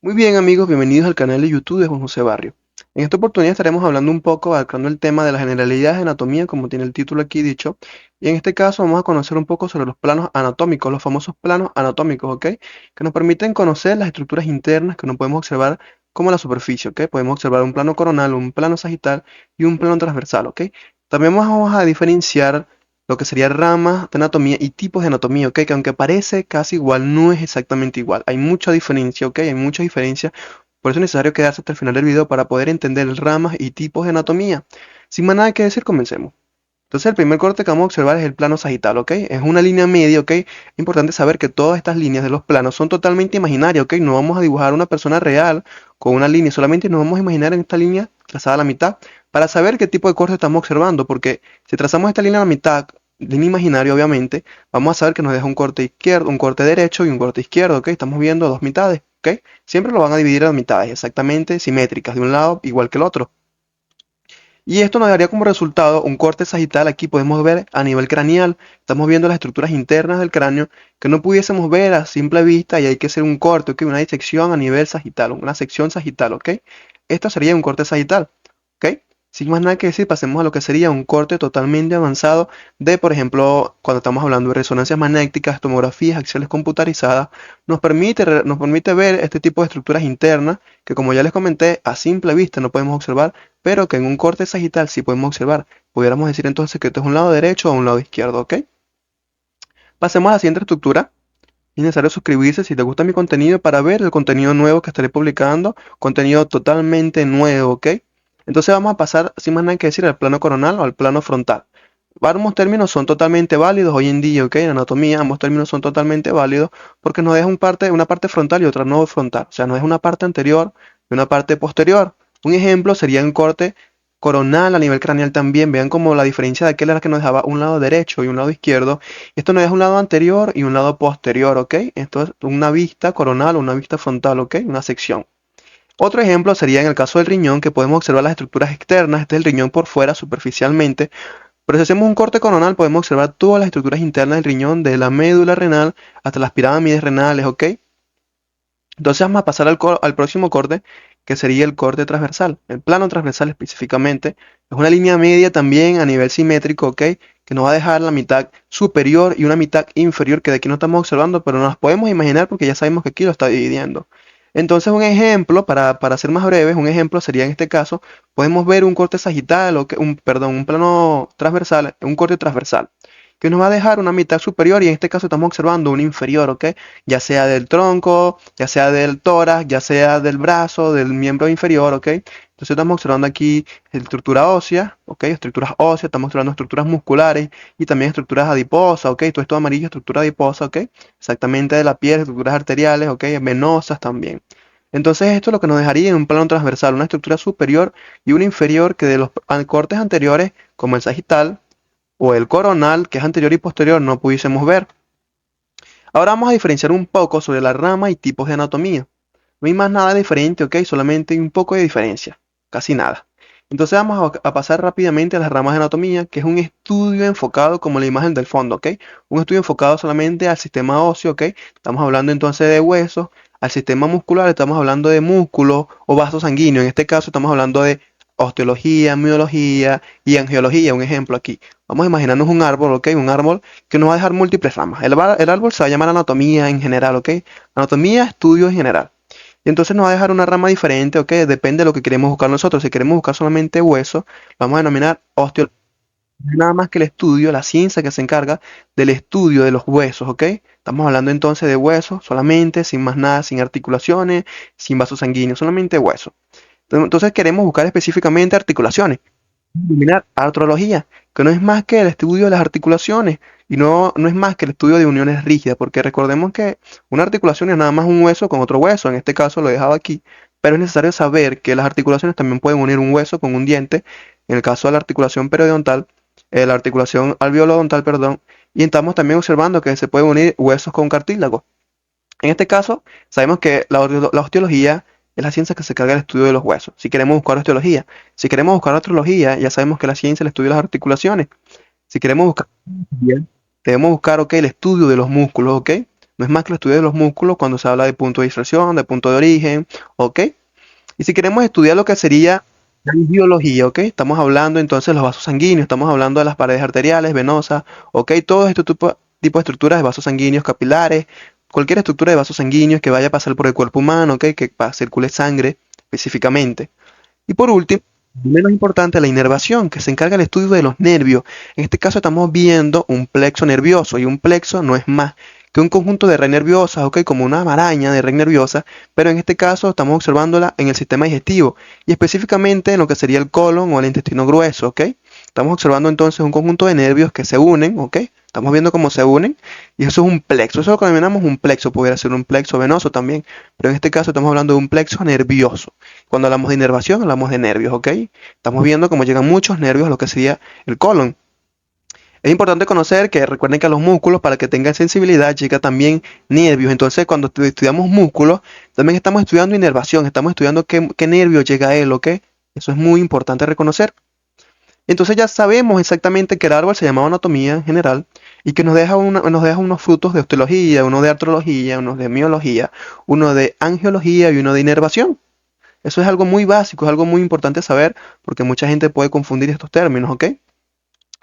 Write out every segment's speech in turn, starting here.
Muy bien amigos, bienvenidos al canal de YouTube de Juan José Barrio. En esta oportunidad estaremos hablando un poco, abarcando el tema de las generalidades de anatomía, como tiene el título aquí dicho, y en este caso vamos a conocer un poco sobre los planos anatómicos, los famosos planos anatómicos, ¿ok? Que nos permiten conocer las estructuras internas que no podemos observar como la superficie, ¿ok? Podemos observar un plano coronal, un plano sagital y un plano transversal, ¿ok? También vamos a diferenciar lo que sería ramas de anatomía y tipos de anatomía, ¿ok? Que aunque parece casi igual, no es exactamente igual. Hay mucha diferencia, ¿ok? Hay mucha diferencia. Por eso es necesario quedarse hasta el final del video para poder entender ramas y tipos de anatomía. Sin más nada que decir, comencemos. Entonces, el primer corte que vamos a observar es el plano sagital, ¿ok? Es una línea media, ¿ok? Es importante saber que todas estas líneas de los planos son totalmente imaginarias, ¿ok? No vamos a dibujar una persona real con una línea, solamente nos vamos a imaginar en esta línea trazada a la mitad para saber qué tipo de corte estamos observando, porque si trazamos esta línea a la mitad, línea imaginaria obviamente, vamos a saber que nos deja un corte izquierdo, un corte derecho y un corte izquierdo, ¿ok? Estamos viendo dos mitades, ¿ok? Siempre lo van a dividir a mitades, exactamente simétricas, de un lado igual que el otro. Y esto nos daría como resultado un corte sagital. Aquí podemos ver a nivel craneal, estamos viendo las estructuras internas del cráneo que no pudiésemos ver a simple vista y hay que hacer un corte, ¿ok? Una disección a nivel sagital, una sección sagital, ¿ok? Esto sería un corte sagital, ¿ok? Sin más nada que decir, pasemos a lo que sería un corte totalmente avanzado de, por ejemplo, cuando estamos hablando de resonancias magnéticas, tomografías axiales computarizadas, nos permite ver este tipo de estructuras internas que, como ya les comenté, a simple vista no podemos observar, pero que en un corte sagital sí podemos observar. Pudiéramos decir entonces que esto es un lado derecho o un lado izquierdo, ¿ok? Pasemos a la siguiente estructura. Es necesario suscribirse si te gusta mi contenido para ver el contenido nuevo que estaré publicando, contenido totalmente nuevo, ¿ok? Entonces vamos a pasar, sin más nada que decir, al plano coronal o al plano frontal. Ambos términos son totalmente válidos hoy en día, ¿ok? En anatomía ambos términos son totalmente válidos porque nos deja una parte frontal y otra no frontal. O sea, nos deja una parte anterior y una parte posterior. Un ejemplo sería un corte coronal a nivel craneal también. Vean como la diferencia de aquel era que nos dejaba un lado derecho y un lado izquierdo. Esto nos deja un lado anterior y un lado posterior, ¿ok? Esto es una vista coronal o una vista frontal, ¿ok? Una sección. Otro ejemplo sería en el caso del riñón, que podemos observar las estructuras externas. Este es el riñón por fuera superficialmente, pero si hacemos un corte coronal podemos observar todas las estructuras internas del riñón, de la médula renal hasta las pirámides renales, ¿ok? Entonces vamos a pasar al próximo corte, que sería el corte transversal. El plano transversal específicamente es una línea media también a nivel simétrico, ¿ok? Que nos va a dejar la mitad superior y una mitad inferior, que de aquí no estamos observando, pero nos las podemos imaginar porque ya sabemos que aquí lo está dividiendo. Entonces un ejemplo, para ser más breves, un ejemplo sería en este caso, podemos ver un corte sagital, perdón, un plano transversal, un corte transversal que nos va a dejar una mitad superior y en este caso estamos observando un inferior, ¿ok? Ya sea del tronco, ya sea del tórax, ya sea del brazo, del miembro inferior, ¿ok? Entonces estamos observando aquí estructura ósea, ¿ok? Estructuras óseas, estamos observando estructuras musculares y también estructuras adiposas, ¿ok? Todo esto amarillo, estructura adiposa, ¿ok? Exactamente de la piel, estructuras arteriales, ¿ok? Venosas también. Entonces esto es lo que nos dejaría en un plano transversal, una estructura superior y una inferior que de los cortes anteriores, como el sagital, o el coronal, que es anterior y posterior, no pudiésemos ver. Ahora vamos a diferenciar un poco sobre la rama y tipos de anatomía. No hay más nada diferente, ¿ok? Solamente hay un poco de diferencia, casi nada. Entonces vamos a pasar rápidamente a las ramas de anatomía, que es un estudio enfocado como la imagen del fondo, ¿ok? Un estudio enfocado solamente al sistema óseo, ¿ok? Estamos hablando entonces de huesos, al sistema muscular estamos hablando de músculos o vasos sanguíneos. En este caso estamos hablando de osteología, miología y angiología. Un ejemplo aquí. Vamos a imaginarnos un árbol, ¿ok? Un árbol que nos va a dejar múltiples ramas. El árbol se va a llamar anatomía en general, ¿ok? Anatomía, estudio en general. Y entonces nos va a dejar una rama diferente, ¿ok? Depende de lo que queremos buscar nosotros. Si queremos buscar solamente hueso, vamos a denominar osteología. Nada más que el estudio, la ciencia que se encarga del estudio de los huesos, ¿ok? Estamos hablando entonces de huesos solamente, sin más nada, sin articulaciones, sin vasos sanguíneos, solamente huesos. Entonces queremos buscar específicamente articulaciones. Denominar artrología, que no es más que el estudio de las articulaciones y no es más que el estudio de uniones rígidas, porque recordemos que una articulación es nada más un hueso con otro hueso, en este caso lo he dejado aquí, pero es necesario saber que las articulaciones también pueden unir un hueso con un diente, en el caso de la articulación periodontal, la articulación alveolo-odontal, perdón, y estamos también observando que se pueden unir huesos con cartílago. En este caso, sabemos que la osteología es la ciencia que se carga del estudio de los huesos. Si queremos buscar osteología, si queremos buscar artrología, ya sabemos que la ciencia es el estudio de las articulaciones. Si queremos buscar, bien, debemos buscar, ok, el estudio de los músculos, ok. no es más que el estudio de los músculos cuando se habla de punto de dispersión, de punto de origen, ¿ok? Y si queremos estudiar lo que sería la biología, ¿ok? Estamos hablando entonces de los vasos sanguíneos, estamos hablando de las paredes arteriales, venosas, ¿ok? Todo este tipo de estructuras de vasos sanguíneos capilares, cualquier estructura de vasos sanguíneos que vaya a pasar por el cuerpo humano, ¿ok? Que circule sangre específicamente. Y por último, menos importante, la inervación, que se encarga del estudio de los nervios. En este caso estamos viendo un plexo nervioso y un plexo no es más que un conjunto de red nerviosas, ¿ok? Como una maraña de red nerviosa, pero en este caso estamos observándola en el sistema digestivo y específicamente en lo que sería el colon o el intestino grueso, ¿ok? Estamos observando entonces un conjunto de nervios que se unen, ¿ok? Estamos viendo cómo se unen y eso es un plexo. Eso es lo que denominamos un plexo. Pudiera ser un plexo venoso también, pero en este caso estamos hablando de un plexo nervioso. Cuando hablamos de inervación, hablamos de nervios, ¿ok? Estamos viendo cómo llegan muchos nervios a lo que sería el colon. Es importante conocer que recuerden que a los músculos, para que tengan sensibilidad, llega también nervios. Entonces, cuando estudiamos músculos, también estamos estudiando inervación, estamos estudiando qué nervio llega a él, ¿ok? Eso es muy importante reconocer. Entonces ya sabemos exactamente que el árbol se llamaba anatomía en general y que nos deja unos frutos de osteología, uno de artrología, uno de miología, uno de angiología y uno de inervación. Eso es algo muy básico, es algo muy importante saber porque mucha gente puede confundir estos términos, ¿ok?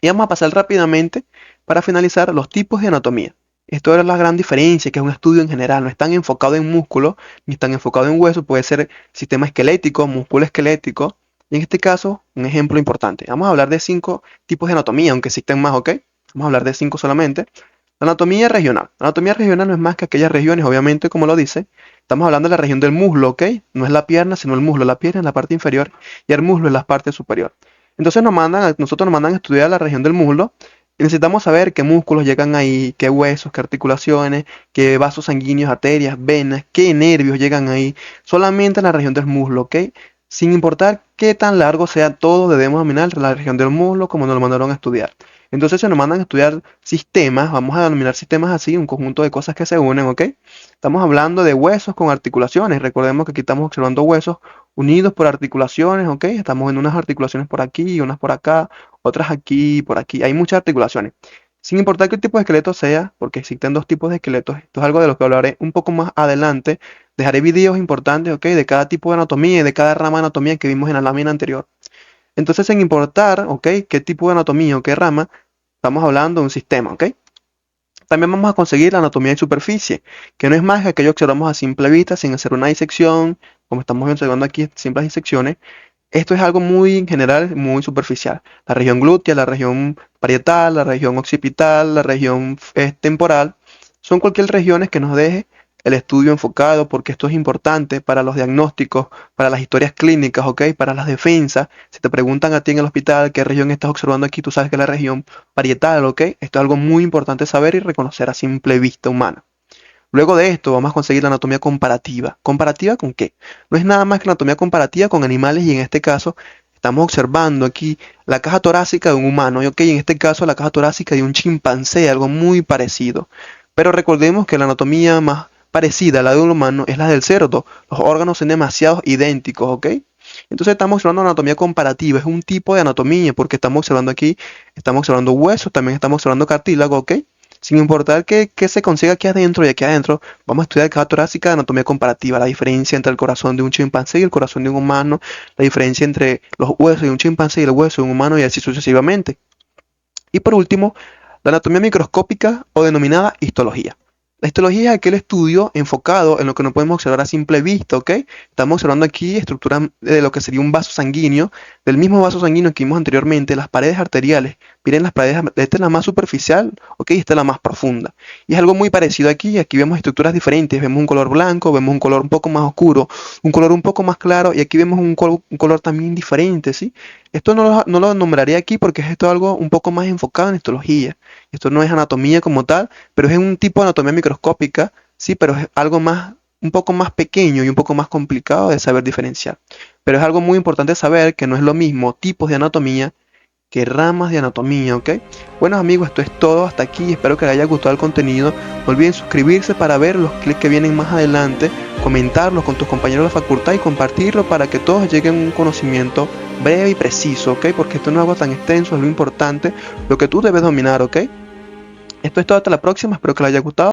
Y vamos a pasar rápidamente para finalizar los tipos de anatomía. Esto es la gran diferencia, que es un estudio en general, no es tan enfocado en músculo, ni tan enfocado en hueso, puede ser sistema esquelético, músculo esquelético. Y en este caso, un ejemplo importante. Vamos a hablar de 5 tipos de anatomía, aunque existen más, ¿ok? Vamos a hablar de 5 solamente. La anatomía regional. La anatomía regional no es más que aquellas regiones, obviamente, como lo dice. Estamos hablando de la región del muslo, ¿ok? No es la pierna, sino el muslo. La pierna es la parte inferior y el muslo es la parte superior. Entonces nosotros nos mandan a estudiar la región del muslo y necesitamos saber qué músculos llegan ahí, qué huesos, qué articulaciones, qué vasos sanguíneos, arterias, venas, qué nervios llegan ahí, solamente en la región del muslo, ¿ok? Sin importar qué tan largo sea todo, debemos dominar la región del muslo como nos lo mandaron a estudiar. Entonces se nos mandan a estudiar sistemas, vamos a denominar sistemas así, un conjunto de cosas que se unen, ¿ok? Estamos hablando de huesos con articulaciones, recordemos que aquí estamos observando huesos unidos por articulaciones, ¿ok? Estamos en unas articulaciones por aquí, unas por acá, otras aquí, por aquí. Hay muchas articulaciones. Sin importar qué tipo de esqueleto sea, porque existen 2 tipos de esqueletos, esto es algo de lo que hablaré un poco más adelante. Dejaré videos importantes, ¿ok? De cada tipo de anatomía y de cada rama de anatomía que vimos en la lámina anterior. Entonces, sin importar, ¿ok? Qué tipo de anatomía o qué rama, estamos hablando de un sistema, ¿ok? También vamos a conseguir la anatomía de superficie, que no es más que aquello que observamos a simple vista, sin hacer una disección, como estamos observando aquí, simples disecciones. Esto es algo muy en general, muy superficial. La región glútea, la región parietal, la región occipital, la región temporal, son cualquier regiones que nos deje el estudio enfocado, porque esto es importante para los diagnósticos, para las historias clínicas, ¿ok? Para las defensas. Si te preguntan a ti en el hospital qué región estás observando aquí, tú sabes que es la región parietal, ¿ok? Esto es algo muy importante saber y reconocer a simple vista humana. Luego de esto vamos a conseguir la anatomía comparativa. ¿Comparativa con qué? No es nada más que la anatomía comparativa con animales y en este caso estamos observando aquí la caja torácica de un humano y ok, en este caso la caja torácica de un chimpancé, algo muy parecido. Pero recordemos que la anatomía más parecida a la de un humano es la del cerdo. Los órganos son demasiado idénticos, ¿ok? Entonces estamos observando anatomía comparativa, es un tipo de anatomía porque estamos observando aquí, estamos observando huesos, también estamos observando cartílago, ¿ok? Sin importar qué se consiga aquí adentro y aquí adentro, vamos a estudiar caja torácica de anatomía comparativa, la diferencia entre el corazón de un chimpancé y el corazón de un humano, la diferencia entre los huesos de un chimpancé y el hueso de un humano y así sucesivamente. Y por último, la anatomía microscópica o denominada histología. La histología es aquel estudio enfocado en lo que no podemos observar a simple vista, ¿ok? Estamos observando aquí estructura de lo que sería un vaso sanguíneo, del mismo vaso sanguíneo que vimos anteriormente, las paredes arteriales. Miren las paredes, esta es la más superficial, ¿ok? Esta es la más profunda. Y es algo muy parecido aquí vemos estructuras diferentes, vemos un color blanco, vemos un color un poco más oscuro, un color un poco más claro, y aquí vemos un color también diferente, ¿sí? Esto no lo nombraré aquí porque esto es algo un poco más enfocado en histología. Esto no es anatomía como tal, pero es un tipo de anatomía microscópica, sí, pero es algo más, un poco más pequeño y un poco más complicado de saber diferenciar. Pero es algo muy importante saber que no es lo mismo tipos de anatomía que ramas de anatomía, ¿ok? Bueno amigos, esto es todo hasta aquí, espero que les haya gustado el contenido. No olviden suscribirse para ver los clips que vienen más adelante, comentarlos con tus compañeros de la facultad y compartirlo para que todos lleguen a un conocimiento breve y preciso, ¿ok? Porque esto no es algo tan extenso, es lo importante, lo que tú debes dominar, ¿ok? Esto es todo, hasta la próxima, espero que les haya gustado.